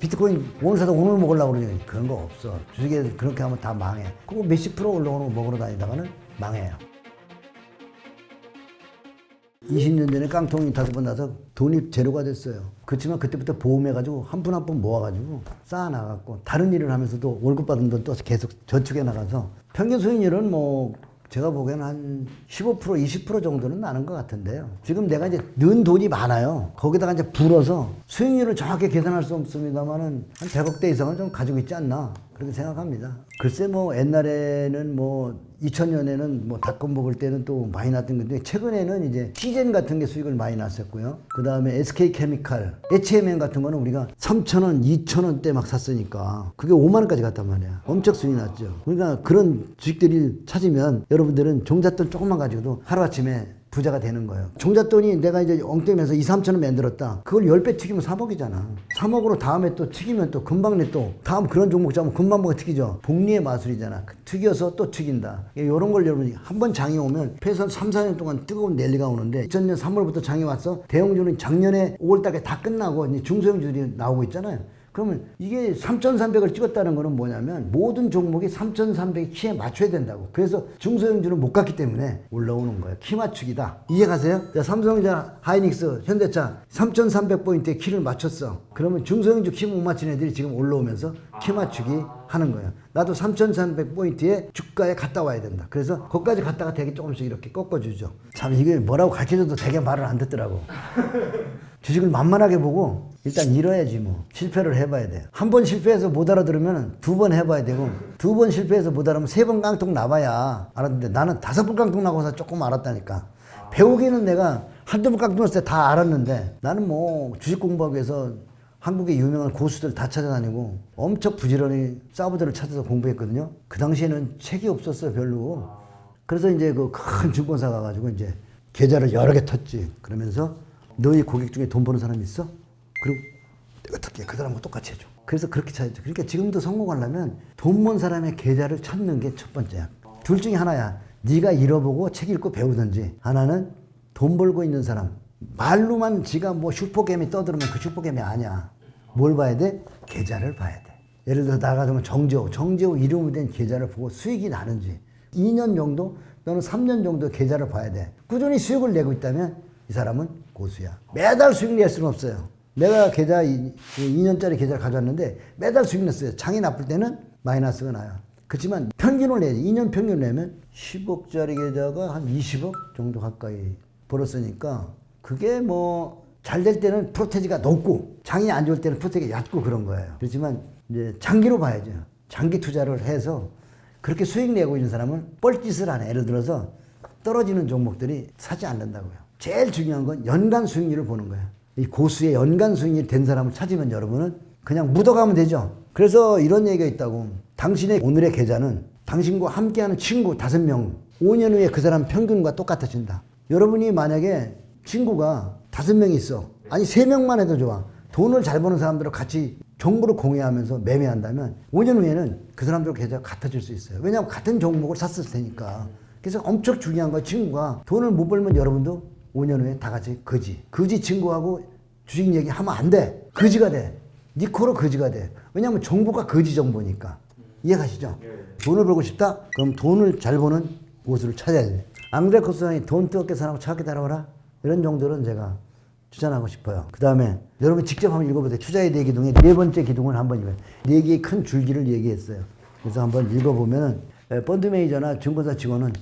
비트코인 오늘 사서 오늘 먹으려고 그러니 그런 거 없어. 주식에 그렇게 하면 다 망해. 그거 몇십 프로 올라오는 거 먹으러 다니다가는 망해요. 20년 전에 깡통이 5번 나서 돈이 제로가 됐어요. 그렇지만 그때부터 보험해가지고 한 푼 한 푼 모아가지고 쌓아나갔고 다른 일을 하면서도 월급 받은 돈 또 계속 저축해 나가서 평균 수익률은 뭐 제가 보기에는 한 15%, 20% 정도는 나는 것 같은데요. 지금 내가 이제 는 돈이 많아요. 거기다가 이제 불어서 수익률을 정확히 계산할 수 없습니다만은 한 100억대 이상은 좀 가지고 있지 않나 그렇게 생각합니다. 글쎄 뭐 옛날에는 뭐 2000년에는 뭐 닷컴 먹을 때는 또 많이 났던 건데 최근에는 이제 시젠 같은 게 수익을 많이 났었고요. 그 다음에 SK케미칼, HMN 같은 거는 우리가 3,000원, 2,000원대 막 샀으니까 그게 5만 원까지 갔단 말이야. 엄청 수익이 났죠. 그러니까 그런 주식들이 찾으면 여러분들은 종잣돈 조금만 가지고도 하루아침에 부자가 되는 거예요. 종잣돈이 내가 이제 엉뚱해서 2, 3천 원 만들었다. 그걸 10배 튀기면 3억이잖아. 3억으로 다음에 또 튀기면 또 금방 내 또 다음 그런 종목 잡으면 금방 뭐가 튀기죠. 복리의 마술이잖아. 튀겨서 또 튀긴다. 이런 걸 여러분이 한번 장이 오면 최소한 3, 4년 동안 뜨거운 랠리가 오는데 2000년 3월부터 장이 왔어. 대형주는 작년에 5월달에 다 끝나고 이제 중소형주들이 나오고 있잖아요. 그러면 이게 3,300을 찍었다는 거는 뭐냐면 모든 종목이 3,300 키에 맞춰야 된다고. 그래서 중소형주는 못 갔기 때문에 올라오는 거예요. 키 맞추기다. 이해가세요? 자, 삼성전자, 하이닉스, 현대차 3,300포인트에 키를 맞췄어. 그러면 중소형주 키 못 맞춘 애들이 지금 올라오면서 키 맞추기 하는 거예요. 나도 3,300포인트에 주가에 갔다 와야 된다. 그래서 거기까지 갔다가 되게 조금씩 이렇게 꺾어주죠. 참 이게 뭐라고 가르쳐줘도 되게 말을 안 듣더라고. 주식을 만만하게 보고 일단 잃어야지 뭐. 실패를 해봐야 돼. 한 번 실패해서 못 알아들으면 2번 해봐야 되고 2번 실패해서 못 알아면 3번 깡통 나봐야 알았는데 나는 5번 깡통 나고서 조금 알았다니까. 배우기는 내가 한두 번 깡통 났을 때 다 알았는데 나는 뭐 주식 공부하기 위해서 한국의 유명한 고수들 다 찾아다니고 엄청 부지런히 사부들을 찾아서 공부했거든요. 그 당시에는 책이 없었어요 별로. 그래서 이제 그 큰 증권사 가가지고 이제 계좌를 여러 개 텄지. 그러면서 너희 고객 중에 돈 버는 사람 있어? 그리고 내가 듣게 그 사람하고 똑같이 해줘. 그래서 그렇게 찾았죠. 그러니까 지금도 성공하려면 돈 번 사람의 계좌를 찾는 게 첫 번째야. 둘 중에 하나야. 네가 잃어보고 책 읽고 배우든지. 하나는 돈 벌고 있는 사람. 말로만 지가 뭐 슈퍼게임이 떠들으면 그 슈퍼게임이 아니야. 뭘 봐야 돼? 계좌를 봐야 돼. 예를 들어서 나가면 정재호 이름이 된 계좌를 보고 수익이 나는지 2년 정도 또는 3년 정도 계좌를 봐야 돼. 꾸준히 수익을 내고 있다면 이 사람은 고수야. 매달 수익 낼 수는 없어요. 내가 계좌 2년짜리 계좌를 가져왔는데 매달 수익 냈어요. 장이 나쁠 때는 마이너스가 나요. 그렇지만 평균을 내야지. 2년 평균 내면 10억짜리 계좌가 한 20억 정도 가까이 벌었으니까 그게 뭐 잘 될 때는 프로테지가 높고 장이 안 좋을 때는 프로테지가 얕고 그런 거예요. 그렇지만 이제 장기로 봐야죠. 장기 투자를 해서 그렇게 수익 내고 있는 사람은 뻘짓을 안 해. 예를 들어서 떨어지는 종목들이 사지 않는다고요. 제일 중요한 건 연간 수익률을 보는 거예요. 이 고수의 연간 수익률이 된 사람을 찾으면 여러분은 그냥 묻어가면 되죠. 그래서 이런 얘기가 있다고. 당신의 오늘의 계좌는 당신과 함께하는 친구 5명 5년 후에 그 사람 평균과 똑같아진다. 여러분이 만약에 친구가 5명 있어. 아니 3명만 해도 좋아. 돈을 잘 버는 사람들을 같이 정보를 공유하면서 매매한다면 5년 후에는 그 사람들 계좌가 같아질 수 있어요. 왜냐하면 같은 종목을 샀을 테니까. 그래서 엄청 중요한 거 친구가 돈을 못 벌면 여러분도 5년 후에 다 같이 거지 친구하고 주식 얘기하면 안 돼. 거지가 돼. 니 코로 거지가 돼. 왜냐하면 정보가 거지 정보니까. 이해가시죠? 돈을 벌고 싶다? 그럼 돈을 잘 버는 곳을 찾아야 돼. 앙드레 코스상이 돈 뜨겁게 사라고 차갑게 따라오라? 이런 정도는 제가 추천하고 싶어요. 그 다음에 여러분 직접 한번 읽어보세요. 투자의 4기둥의 4번째 기둥을 한번 읽어요. 4개의 큰 줄기를 얘기했어요. 그래서 한번 읽어보면 펀드 매니저나 증권사 직원은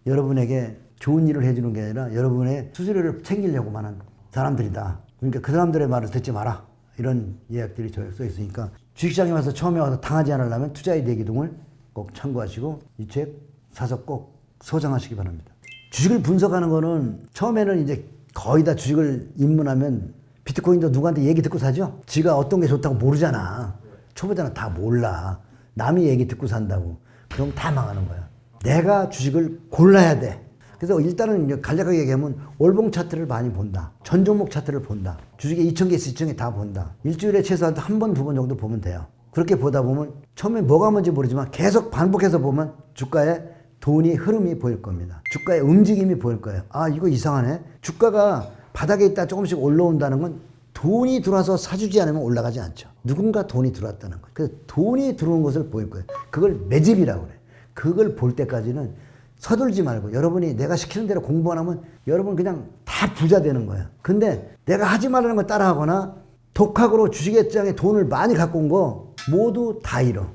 여러분에게 좋은 일을 해주는 게 아니라 여러분의 수수료를 챙기려고만 한 사람들이다. 그러니까 그 사람들의 말을 듣지 마라. 이런 예약들이 써 있으니까 주식시장에 와서 처음에 와서 당하지 않으려면 투자의 4기둥을 꼭 참고하시고 이 책 사서 꼭 소장하시기 바랍니다. 주식을 분석하는 거는 처음에는 이제 거의 다 주식을 입문하면 비트코인도 누구한테 얘기 듣고 사죠? 지가 어떤 게 좋다고 모르잖아. 초보자는 다 몰라. 남이 얘기 듣고 산다고. 그럼 다 망하는 거야. 내가 주식을 골라야 돼. 그래서 일단은 간략하게 얘기하면 월봉 차트를 많이 본다. 전 종목 차트를 본다. 주식에 2,000개, 2,000개 다 본다. 일주일에 최소한 한 번, 2번 정도 보면 돼요. 그렇게 보다 보면 처음에 뭐가 뭔지 모르지만 계속 반복해서 보면 주가에 돈이 흐름이 보일 겁니다. 주가의 움직임이 보일 거예요. 아 이거 이상하네. 주가가 바닥에 있다 조금씩 올라온다는 건 돈이 들어와서 사주지 않으면 올라가지 않죠. 누군가 돈이 들어왔다는 거예요. 그래서 돈이 들어온 것을 보일 거예요. 그걸 매집이라고 그래. 그걸 볼 때까지는 서둘지 말고 여러분이 내가 시키는 대로 공부 안 하면 여러분 그냥 다 부자 되는 거야. 근데 내가 하지 말라는 걸 따라하거나 독학으로 주식시장에 돈을 많이 갖고 온 거 모두 다 잃어.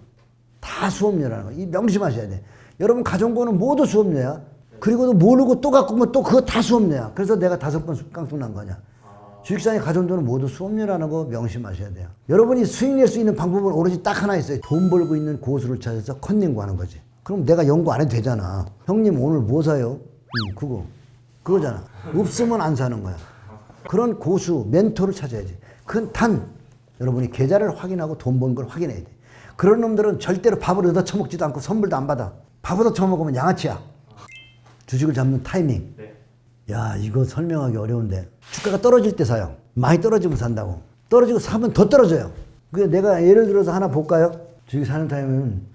다 수업료라는 거. 이 명심하셔야 돼. 여러분 가정부는 모두 수업료야. 그리고도 모르고 또 갖고 오면 또 그거 다 수업료야. 그래서 내가 5번 깡통 난 거냐. 주식시장의 가전도는 모두 수업료라는 거 명심하셔야 돼요. 여러분이 수익 낼 수 있는 방법은 오로지 딱 하나 있어요. 돈 벌고 있는 고수를 찾아서 컨닝 하는 거지. 그럼 내가 연구 안 해도 되잖아. 형님 오늘 뭐 사요? 그거잖아. 없으면 안 사는 거야. 그런 고수, 멘토를 찾아야지. 그건 여러분이 계좌를 확인하고 돈 번 걸 확인해야 돼. 그런 놈들은 절대로 밥을 얻어 처먹지도 않고 선물도 안 받아. 밥 얻어 처먹으면 양아치야. 주식을 잡는 타이밍. 야, 이거 설명하기 어려운데. 주가가 떨어질 때 사요. 많이 떨어지면 산다고. 떨어지고 사면 더 떨어져요. 그래서 내가 예를 들어서 하나 볼까요? 주식 사는 타임은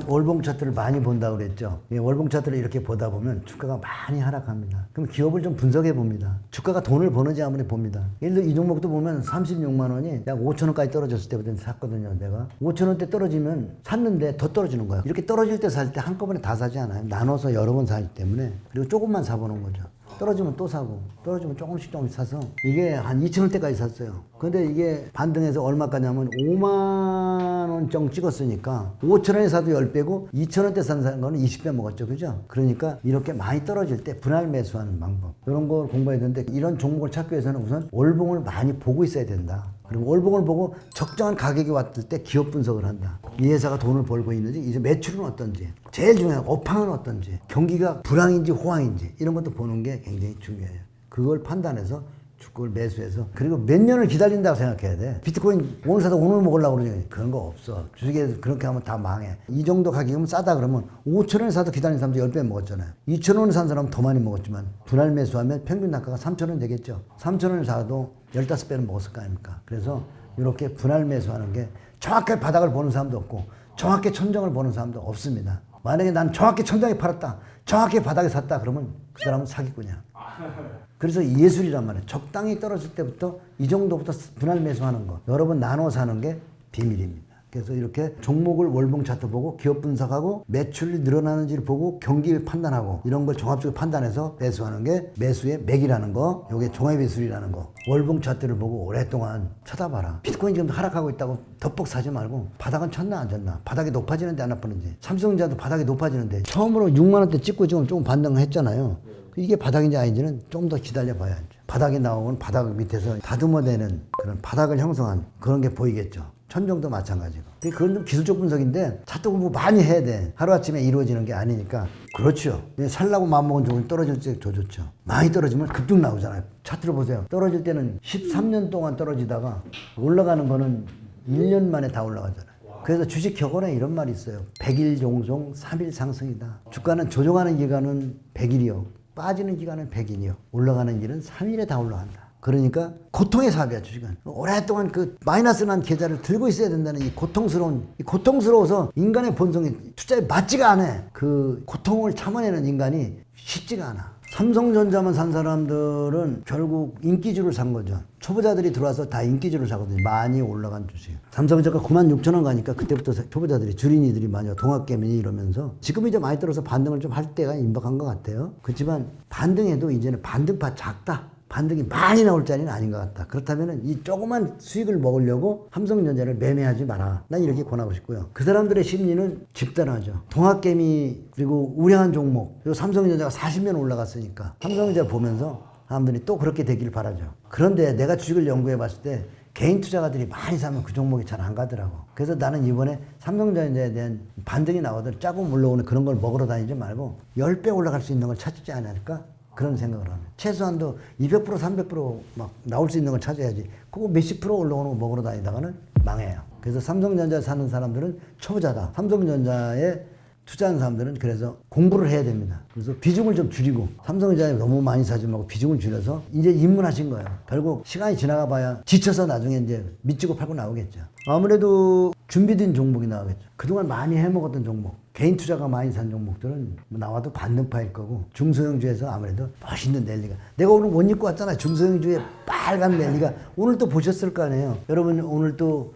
월봉 차트를 많이 본다고 그랬죠. 월봉 차트를 이렇게 보다 보면 주가가 많이 하락합니다. 그럼 기업을 좀 분석해 봅니다. 주가가 돈을 버는지 아무리 봅니다. 예를 들어 이 종목도 보면 36만 원이 약 5천 원까지 떨어졌을 때부터 샀거든요. 내가 5천 원대 떨어지면 샀는데 더 떨어지는 거예요. 이렇게 떨어질 때 살 때 한꺼번에 다 사지 않아요. 나눠서 여러 번 사기 때문에. 그리고 조금만 사보는 거죠. 떨어지면 또 사고 떨어지면 조금씩 사서 이게 한 2천 원대까지 샀어요. 근데 이게 반등해서 얼마까지냐면 5만 원정 찍었으니까 5천 원에 사도 10배고 2천 원대 산 거는 20배 먹었죠. 그죠? 그러니까 이렇게 많이 떨어질 때 분할 매수하는 방법 이런 걸 공부해야 되는데 이런 종목을 찾기 위해서는 우선 월봉을 많이 보고 있어야 된다. 그리고 월봉을 보고 적정한 가격이 왔을 때 기업 분석을 한다. 이 회사가 돈을 벌고 있는지 이제 매출은 어떤지 제일 중요한 업황은 어떤지 경기가 불황인지 호황인지 이런 것도 보는 게 굉장히 중요해요. 그걸 판단해서 주식을 매수해서 그리고 몇 년을 기다린다고 생각해야 돼. 비트코인 오늘 사다 오늘 먹으려고 그러지 그런 거 없어. 주식에 그렇게 하면 다 망해. 이 정도 가격이면 싸다 그러면 5천 원에 사도 기다리는 사람도 10배 먹었잖아요. 2천 원에 산 사람은 더 많이 먹었지만 분할 매수하면 평균 단가가 3천 원 되겠죠. 3천 원에 사도 15배는 먹었을 거 아닙니까? 그래서 이렇게 분할 매수하는 게 정확하게 바닥을 보는 사람도 없고 정확하게 천정을 보는 사람도 없습니다. 만약에 난 정확히 천장에 팔았다, 정확히 바닥에 샀다 그러면 그 사람은 사기꾼이야. 그래서 예술이란 말이에요. 적당히 떨어질 때부터 이 정도부터 분할 매수하는 거 여러 번 나눠 사는 게 비밀입니다. 그래서 이렇게 종목을 월봉 차트 보고 기업 분석하고 매출이 늘어나는지를 보고 경기 판단하고 이런 걸 종합적으로 판단해서 매수하는 게 매수의 맥이라는 거, 요게 종합예술이라는 거. 월봉 차트를 보고 오랫동안 쳐다봐라. 비트코인 지금 하락하고 있다고 덕복 사지 말고 바닥은 쳤나 안 쳤나, 바닥이 높아지는데 안 나쁘는지. 삼성전자도 바닥이 높아지는데 처음으로 6만 원대 찍고 지금 조금 반등했잖아요. 이게 바닥인지 아닌지는 좀 더 기다려 봐야죠. 바닥이 나오면 바닥 밑에서 다듬어내는 그런 바닥을 형성한 그런 게 보이겠죠. 천정도 마찬가지고. 그건 좀 기술적 분석인데 차트 공부 많이 해야 돼. 하루아침에 이루어지는 게 아니니까. 그렇죠. 살라고 마음먹은 종은 떨어질 때 좋죠. 많이 떨어지면 급등 나오잖아요. 차트를 보세요. 떨어질 때는 13년 동안 떨어지다가 올라가는 거는 1년 만에 다 올라가잖아요. 그래서 주식 격언에 이런 말이 있어요. 100일 종종 3일 상승이다. 주가는 조정하는 기간은 100일이요. 빠지는 기간은 100일이요. 올라가는 길은 3일에 다 올라간다. 그러니까 고통의 사업이야 주식은. 오랫동안 그 마이너스 난 계좌를 들고 있어야 된다는 이 고통스러워서 인간의 본성이 투자에 맞지가 않아. 그 고통을 참아내는 인간이 쉽지가 않아. 삼성전자만 산 사람들은 결국 인기주를 산 거죠. 초보자들이 들어와서 다 인기주를 사거든요. 많이 올라간 주식. 삼성전자가 96,000원 가니까 그때부터 초보자들이 주린이들이 많이 동학개미니 이러면서 지금 이제 많이 떨어서 반등을 좀 할 때가 임박한 것 같아요. 그렇지만 반등해도 이제는 반등파 작다. 반등이 많이 나올 자리는 아닌 것 같다. 그렇다면 이 조그만 수익을 먹으려고 삼성전자를 매매하지 마라. 난 이렇게 권하고 싶고요. 그 사람들의 심리는 집단하죠. 동학개미 그리고 우량한 종목 그리고 삼성전자가 40년 올라갔으니까 삼성전자 보면서 사람들이 또 그렇게 되기를 바라죠. 그런데 내가 주식을 연구해 봤을 때 개인 투자가들이 많이 사면 그 종목이 잘 안 가더라고. 그래서 나는 이번에 삼성전자에 대한 반등이 나오더라도 짜고 물러오는 그런 걸 먹으러 다니지 말고 10배 올라갈 수 있는 걸 찾지 않을까? 그런 생각을 하면 최소한도 200% 300% 나올 수 있는 걸 찾아야지. 그거 몇십 프로 올라오는 거 먹으러 다니다가는 망해요. 그래서 삼성전자 사는 사람들은 초보자다. 삼성전자에 투자하는 사람들은 그래서 공부를 해야 됩니다. 그래서 비중을 좀 줄이고 삼성전자에 너무 많이 사지 말고 비중을 줄여서 이제 입문하신 거예요. 결국 시간이 지나가 봐야 지쳐서 나중에 이제 밑지고 팔고 나오겠죠. 아무래도 준비된 종목이 나오겠죠. 그동안 많이 해먹었던 종목, 개인 투자가 많이 산 종목들은 나와도 반등파일 거고 중소형주에서 아무래도 멋있는 랠리가, 내가 오늘 옷 입고 왔잖아요. 중소형주의 빨간 랠리가 오늘 또 보셨을 거 아니에요. 여러분 오늘 또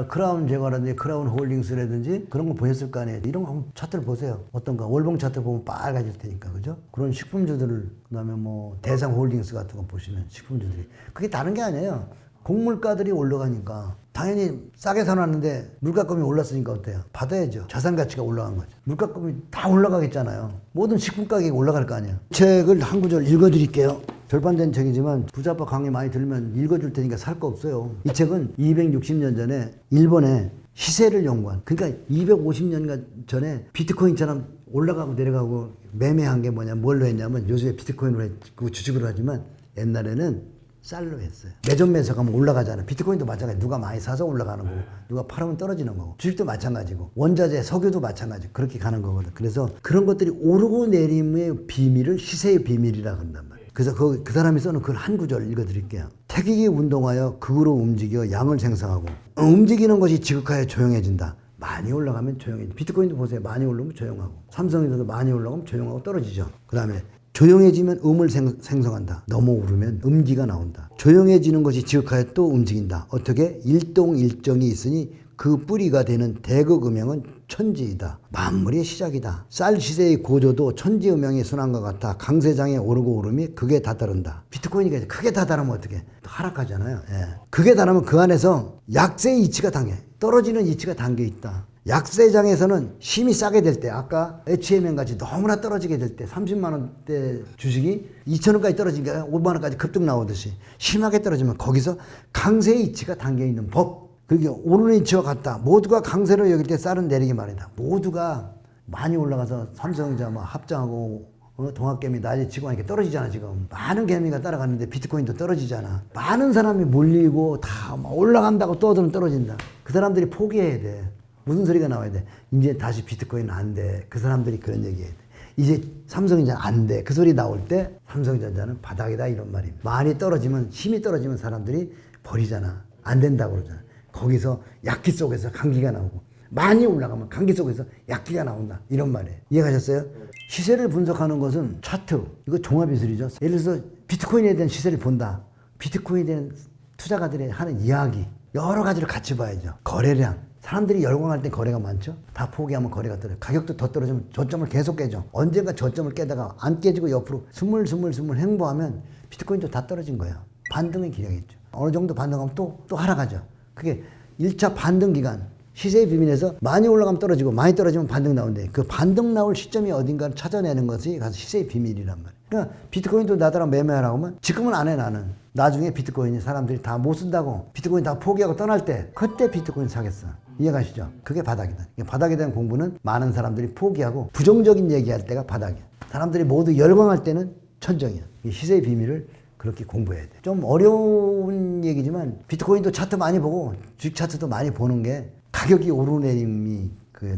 크라운 제거라든지 크라운 홀딩스라든지 그런 거 보셨을 거 아니에요. 이런 거 한번 차트를 보세요. 어떤가. 월봉 차트 보면 빨개질 테니까. 그죠? 그런 식품주들을, 그 다음에 뭐 대상 홀딩스 같은 거 보시면 식품주들이. 그게 다른 게 아니에요. 곡물가들이 올라가니까 당연히 싸게 사놨는데 물가금이 올랐으니까 어때요? 받아야죠. 자산 가치가 올라간 거죠. 물가금이 다 올라가겠잖아요. 모든 식품 가격이 올라갈 거 아니에요. 책을 한 구절 읽어드릴게요. 절반된 책이지만 부자빠 강의 많이 들으면 읽어줄 테니까 살 거 없어요. 이 책은 260년 전에 일본의 시세를 연구한, 그러니까 250년 전에 비트코인처럼 올라가고 내려가고 매매한 게 뭐냐, 뭘로 했냐면 요즘에 비트코인으로 했고 주식으로 하지만 옛날에는 쌀로 했어요. 매점 매서 가면 올라가잖아요. 비트코인도 마찬가지. 누가 많이 사서 올라가는 거고, 누가 팔으면 떨어지는 거고, 주식도 마찬가지고, 원자재, 석유도 마찬가지. 그렇게 가는 거거든. 그래서 그런 것들이 오르고 내림의 비밀을 시세의 비밀이라 한단 말이에요. 그래서 그 사람이 써놓은 글 한 구절 읽어드릴게요. 태기기 운동하여 극으로 움직여 양을 생성하고, 움직이는 것이 지극하여 조용해진다. 많이 올라가면 조용해져. 비트코인도 보세요. 많이 올라오면 조용하고, 삼성에서도 많이 올라가면 조용하고 떨어지죠. 그 다음에 조용해지면 음을 생성한다. 너무 오르면 음기가 나온다. 조용해지는 것이 지극하여 또 움직인다. 어떻게? 일동일정이 있으니 그 뿌리가 되는 대극음양은 천지이다. 만물의 시작이다. 쌀 시세의 고조도 천지음양의 순환과 같아 강세장에 오르고 오름이 극에 다다른다. 비트코인이 크게 다다르면 어떻게? 하락하잖아요. 예. 극에 다다르면 그 안에서 약세의 이치가 당해. 떨어지는 이치가 담겨 있다. 약세장에서는 심히 싸게 될 때, 아까 HMM 같이 너무나 떨어지게 될 때 30만 원대 주식이 2천 원까지 떨어지니까 5만 원까지 급등 나오듯이 심하게 떨어지면 거기서 강세의 이치가 담겨 있는 법. 그게 오르는 이치와 같다. 모두가 강세로 여길 때 쌀은 내리기 마련이다. 모두가 많이 올라가서 삼성전자 뭐 합장하고 동학개미 난리 치고 하니까 떨어지잖아. 지금 많은 개미가 따라가는데 비트코인도 떨어지잖아. 많은 사람이 몰리고 다 올라간다고 떠들면 떨어진다. 그 사람들이 포기해야 돼. 무슨 소리가 나와야 돼? 이제 다시 비트코인은 안 돼. 그 사람들이 그런 얘기해야 돼. 이제 삼성전자 안 돼. 그 소리 나올 때 삼성전자는 바닥이다 이런 말입니다. 많이 떨어지면, 힘이 떨어지면 사람들이 버리잖아. 안 된다고 그러잖아. 거기서 약기 속에서 감기가 나오고, 많이 올라가면 감기 속에서 약기가 나온다 이런 말이에요. 이해가셨어요? 시세를 분석하는 것은 차트, 이거 종합이술이죠. 예를 들어서 비트코인에 대한 시세를 본다. 비트코인에 대한 투자가들이 하는 이야기, 여러 가지를 같이 봐야죠. 거래량, 사람들이 열광할 때 거래가 많죠. 다 포기하면 거래가 떨어져. 가격도 더 떨어지면 저점을 계속 깨죠. 언젠가 저점을 깨다가 안 깨지고 옆으로 스물스물 행보하면 비트코인도 다 떨어진 거예요. 반등의 기량이죠. 어느 정도 반등하면 또 하락하죠. 그게 1차 반등 기간, 시세의 비밀에서 많이 올라가면 떨어지고 많이 떨어지면 반등 나오는데, 그 반등 나올 시점이 어딘가를 찾아내는 것이 가서 시세의 비밀이란 말이에요. 그러니까 비트코인도 나더러 매매하라고 하면 지금은 안 해. 나는 나중에 비트코인이 사람들이 다 못 쓴다고, 비트코인 다 포기하고 떠날 때, 그때 비트코인 사겠어. 이해가시죠? 그게 바닥이다. 바닥에 대한 공부는 많은 사람들이 포기하고 부정적인 얘기할 때가 바닥이야. 사람들이 모두 열광할 때는 천정이야. 이 시세의 비밀을 그렇게 공부해야 돼. 좀 어려운 얘기지만 비트코인도 차트 많이 보고 주식 차트도 많이 보는 게 가격이 오르내림이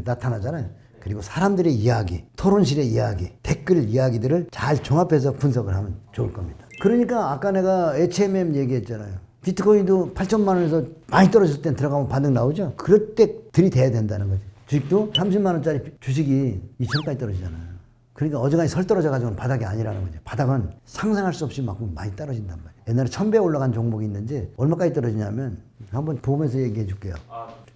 나타나잖아요. 그리고 사람들의 이야기, 토론실의 이야기, 댓글 이야기들을 잘 종합해서 분석을 하면 좋을 겁니다. 그러니까 아까 내가 HMM 얘기했잖아요. 비트코인도 8천만 원에서 많이 떨어졌을 땐 들어가면 반등 나오죠. 그럴 때 들이대야 된다는 거지. 주식도 30만 원짜리 주식이 2천 원까지 떨어지잖아요. 그러니까 어지간히 설 떨어져가지고는 바닥이 아니라는 거지. 바닥은 상상할 수 없이 막 많이 떨어진단 말이에요. 옛날에 1000배 올라간 종목이 있는지 얼마까지 떨어지냐면 한번 보면서 얘기해 줄게요.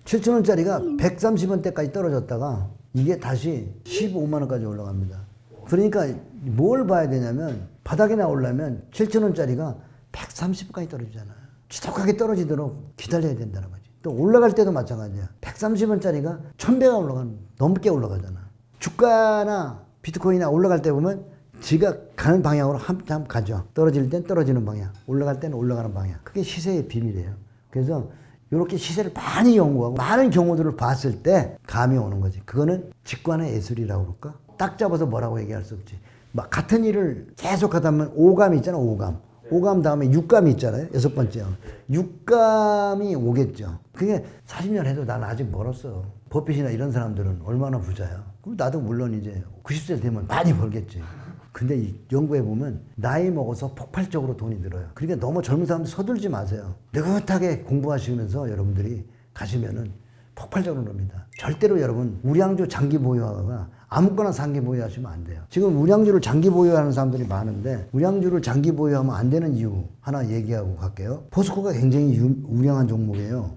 7천 원짜리가 130원대까지 떨어졌다가 이게 다시 15만 원까지 올라갑니다. 그러니까 뭘 봐야 되냐면 바닥에 나오려면 7천 원짜리가 130원까지 떨어지잖아요. 지독하게 떨어지도록 기다려야 된다는 거지. 또 올라갈 때도 마찬가지야. 130원짜리가 1000배가 올라가는, 넘게 올라가잖아. 주가나 비트코인이나 올라갈 때 보면 지가 가는 방향으로 한참 가죠. 떨어질 땐 떨어지는 방향, 올라갈 때는 올라가는 방향. 그게 시세의 비밀이에요. 그래서 이렇게 시세를 많이 연구하고 많은 경우들을 봤을 때 감이 오는 거지. 그거는 직관의 예술이라고 그럴까? 딱 잡아서 뭐라고 얘기할 수 없지. 막 같은 일을 계속 하다 보면 오감이 있잖아, 오감. 오감 다음에 육감이 있잖아요. 6번째. 육감이 오겠죠. 그게 40년 해도 난 아직 멀었어. 버핏이나 이런 사람들은 얼마나 부자야. 그럼 나도 물론 이제 90세 되면 많이 벌겠지. 근데 이 연구해 보면 나이 먹어서 폭발적으로 돈이 늘어요. 그러니까 너무 젊은 사람들 서둘지 마세요. 느긋하게 공부하시면서 여러분들이 가시면은 폭발적으로 놉니다. 절대로 여러분 우량주 장기 보유하다가 아무거나 장기 보유하시면 안 돼요. 지금 우량주를 장기 보유하는 사람들이 많은데 우량주를 장기 보유하면 안 되는 이유 하나 얘기하고 갈게요. 포스코가 굉장히 우량한 종목이에요.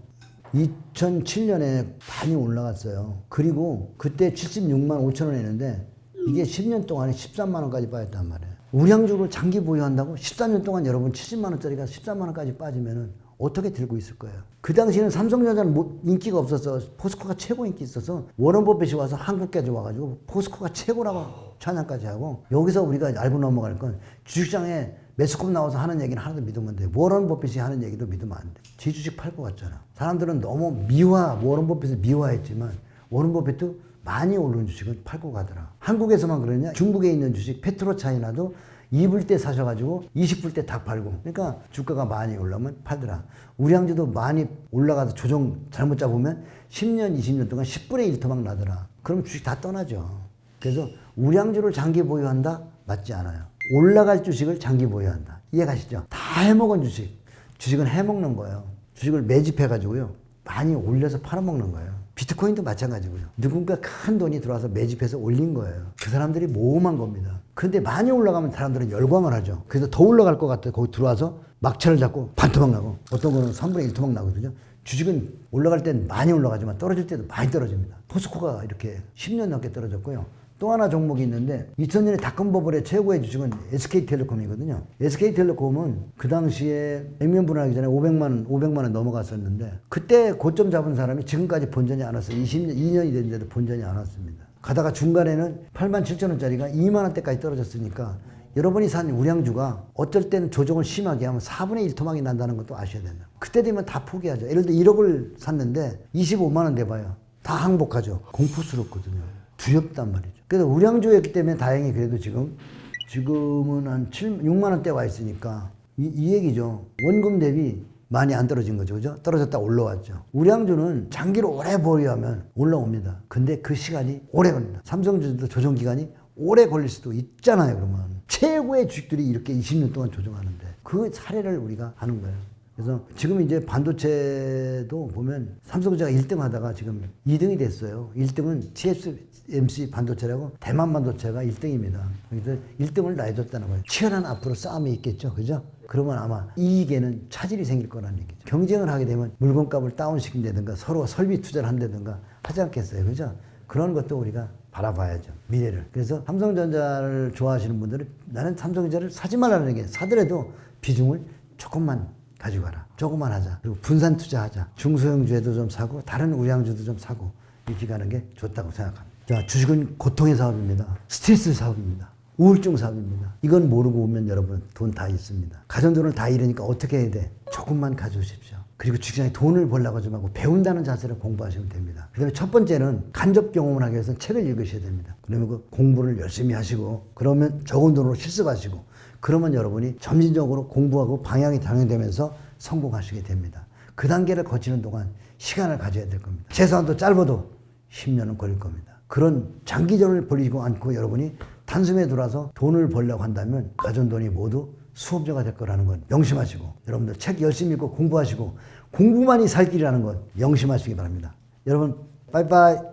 2007년에 많이 올라갔어요. 그리고 그때 76만 5천 원 했는데 이게 10년 동안에 13만 원까지 빠졌단 말이에요. 우량주를 장기 보유한다고 14년 동안 여러분 70만 원짜리가 13만 원까지 빠지면은 어떻게 들고 있을 거예요? 그 당시에는 삼성전자는 인기가 없어서 포스코가 최고 인기 있어서 워런 버핏이 와서 한국까지 와가지고 포스코가 최고라고 찬양까지 하고 여기서 우리가 알고 넘어갈 건 주식시장에 매스컵 나와서 하는 얘기는 하나도 믿으면 안 돼. 워런 버핏이 하는 얘기도 믿으면 안 돼. 지 주식 팔 것 같잖아. 사람들은 너무 워런 버핏을 미화했지만 워런 버핏도 많이 오른 주식은 팔고 가더라. 한국에서만 그러냐? 중국에 있는 주식 페트로차이나도 2불 때 사셔가지고 20불 때 다 팔고. 그러니까 주가가 많이 올라오면 팔더라. 우량주도 많이 올라가서 조정 잘못 잡으면 10년, 20년 동안 10분의 1토막 나더라. 그럼 주식 다 떠나죠. 그래서 우량주를 장기 보유한다? 맞지 않아요. 올라갈 주식을 장기 보유한다. 이해가시죠? 다 해먹은 주식은 해먹는 거예요. 주식을 매집해가지고요. 많이 올려서 팔아먹는 거예요. 비트코인도 마찬가지고요. 누군가 큰 돈이 들어와서 매집해서 올린 거예요. 그 사람들이 모험한 겁니다. 근데 많이 올라가면 사람들은 열광을 하죠. 그래서 더 올라갈 것 같아요. 거기 들어와서 막차를 잡고 반토막 나고 어떤 거는 3분의 1토막 나거든요. 주식은 올라갈 땐 많이 올라가지만 떨어질 때도 많이 떨어집니다. 포스코가 이렇게 10년 넘게 떨어졌고요. 또 하나 종목이 있는데 2000년에 닷컴버블의 최고의 주식은 SK텔레콤이거든요. SK텔레콤은 그 당시에 액면 분할하기 전에 500만 원 넘어갔었는데 그때 고점 잡은 사람이 지금까지 본전이 안 왔어요. 2년이 됐는데도 본전이 안 왔습니다. 가다가 중간에는 8만 7천 원짜리가 2만 원대까지 떨어졌으니까 여러분이 산 우량주가 어쩔 때는 조정을 심하게 하면 4분의 1 토막이 난다는 것도 아셔야 된다. 그때 되면 다 포기하죠. 예를 들어 1억을 샀는데 25만 원 돼봐요. 다 항복하죠. 공포스럽거든요. 두렵단 말이죠. 그래서 우량주였기 때문에 다행히 그래도 지금은 한 6만 원대 와 있으니까 이 얘기죠. 원금 대비 많이 안 떨어진 거죠. 그죠? 떨어졌다 올라왔죠. 우량주는 장기로 오래 보유하면 올라옵니다. 근데 그 시간이 오래 걸립니다. 삼성전자도 조정 기간이 오래 걸릴 수도 있잖아요. 그러면 최고의 주식들이 이렇게 20년 동안 조정하는데 그 사례를 우리가 아는 거예요. 그래서 지금 이제 반도체도 보면 삼성전자가 1등 하다가 지금 2등이 됐어요. 1등은 TSMC 반도체라고 대만 반도체가 1등입니다. 그래서 1등을 놔줬다는 거예요. 치열한 앞으로 싸움이 있겠죠. 그죠? 그러면 아마 이익에는 차질이 생길 거라는 얘기죠. 경쟁을 하게 되면 물건값을 다운시킨다든가 서로 설비 투자를 한다든가 하지 않겠어요. 그죠? 그런 것도 우리가 바라봐야죠. 미래를. 그래서 삼성전자를 좋아하시는 분들은 나는 삼성전자를 사지 말라는 게 사더라도 비중을 조금만 가지고 가라. 조금만 하자. 그리고 분산 투자하자. 중소형주에도 좀 사고 다른 우량주도 좀 사고 이렇게 가는 게 좋다고 생각합니다. 자, 주식은 고통의 사업입니다. 스트레스 사업입니다. 우울증 사업입니다. 이건 모르고 오면 여러분 돈 다 있습니다. 가전 돈을 다 잃으니까 어떻게 해야 돼? 조금만 가져오십시오. 그리고 주식장에 돈을 벌려고 하지 말고 배운다는 자세를 공부하시면 됩니다. 그 다음에 첫 번째는 간접 경험을 하기 위해서는 책을 읽으셔야 됩니다. 그러면 그 공부를 열심히 하시고 그러면 적은 돈으로 실습하시고 그러면 여러분이 점진적으로 공부하고 방향이 당연되면서 성공하시게 됩니다. 그 단계를 거치는 동안 시간을 가져야 될 겁니다. 최소한도 짧아도 10년은 걸릴 겁니다. 그런 장기전을 벌이고 않고 여러분이 단숨에 들어와서 돈을 벌려고 한다면 가전돈이 모두 수업자가 될 거라는 건 명심하시고 여러분들 책 열심히 읽고 공부하시고 공부만이 살 길이라는 건 명심하시기 바랍니다. 여러분 빠이빠이.